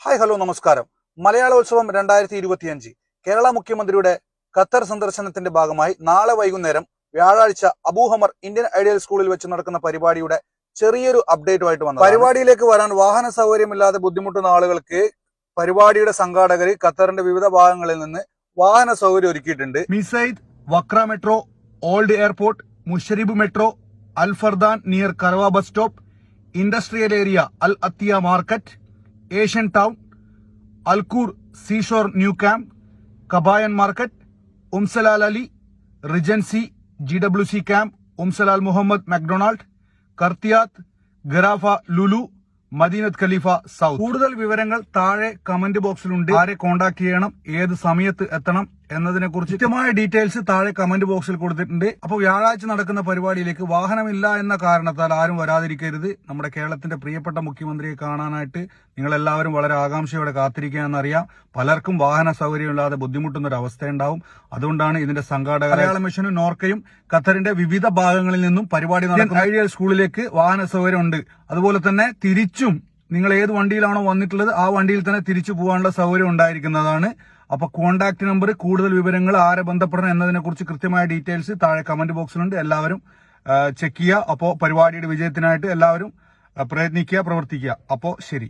Hi hello നമസ്കാരം. മലയാളോത്സവം 2025 കേരള മുഖ്യമന്ത്രിയുടെ Qatar സന്ദർശനത്തിന്റെ ഭാഗമായി നാളെ വൈകുന്നേരം വ്യാഴാഴ്ച അബൂഹമർ ഇന്ത്യൻ ഐഡിയൽ സ്കൂളിൽ വെച്ച് നടക്കുന്ന പരിപാടിയുടെ ചെറിയൊരു അപ്ഡേറ്റുമായിട്ട് വന്നു. പരിപാടിയിലേക്ക് വരാൻ വാഹന സൗകര്യമില്ലാതെ ബുദ്ധിമുട്ടുന്ന ആളുകൾക്ക് പരിപാടിയുടെ സംഘാടകർ ഖത്തറിന്റെ വിവിധ ഭാഗങ്ങളിൽ നിന്ന് വാഹന സൗകര്യം ഒരുക്കിയിട്ടുണ്ട്. Mesaieed, Wakra metro, old airport, Musheireb metro, Al Fardan near Karwa bus stop, industrial area Al Attiyah market, Asian town, Al Khor seashore new camp, Kabayan market, Umm Salal Ali, Regency, GWC camp, Umm Salal Muhammad McDonald's, Kharaitiyat, Gharrafa Lulu, Madinat Khalifa south. കൂടുതൽ വിവരങ്ങൾ താഴെ comment ബോക്സിലുണ്ട്. ആരെ contact ചെയ്യണം, ഏത് സമയത്ത് എത്തണം എന്നതിനെ കുറിച്ച് കൃത്യമായ ഡീറ്റെയിൽസ് താഴെ കമന്റ് ബോക്സിൽ കൊടുത്തിട്ടുണ്ട്. അപ്പോൾ വ്യാഴാഴ്ച നടക്കുന്ന പരിപാടിയിലേക്ക് വാഹനമില്ല എന്ന കാരണത്താൽ ആരും വരാതിരിക്കരുത്. നമ്മുടെ കേരളത്തിന്റെ പ്രിയപ്പെട്ട മുഖ്യമന്ത്രിയെ കാണാനായിട്ട് നിങ്ങൾ എല്ലാവരും വളരെ ആകാംക്ഷയോടെ കാത്തിരിക്കുകയെന്നറിയാം. പലർക്കും വാഹന സൗകര്യമില്ലാതെ ബുദ്ധിമുട്ടുന്ന ഒരു അവസ്ഥയുണ്ടാവും. അതുകൊണ്ടാണ് ഇതിന്റെ സംഘാടകർ മലയാള മിഷനും നോർക്കയും ഖത്തറിന്റെ വിവിധ ഭാഗങ്ങളിൽ നിന്നും പരിപാടി നടക്കുന്ന ഐഡിയൽ സ്കൂളിലേക്ക് വാഹന സൗകര്യം ഉണ്ട്. അതുപോലെ തന്നെ തിരിച്ചും നിങ്ങൾ ഏത് വണ്ടിയിലാണോ വന്നിട്ടുള്ളത് ആ വണ്ടിയിൽ തന്നെ തിരിച്ചു പോകാനുള്ള സൗകര്യം ഉണ്ടായിരിക്കുന്നതാണ്. അപ്പൊ കോൺടാക്ട് നമ്പർ, കൂടുതൽ വിവരങ്ങൾ, ആരെ ബന്ധപ്പെടണം എന്നതിനെ കുറിച്ച് കൃത്യമായ ഡീറ്റെയിൽസ് താഴെ കമന്റ് ബോക്സിലുണ്ട്. എല്ലാവരും ചെക്ക് ചെയ്യുക. അപ്പോൾ പരിപാടിയുടെ വിജയത്തിനായിട്ട് എല്ലാവരും പ്രയത്നിക്കുക, പ്രവർത്തിക്കുക. അപ്പോൾ ശരി.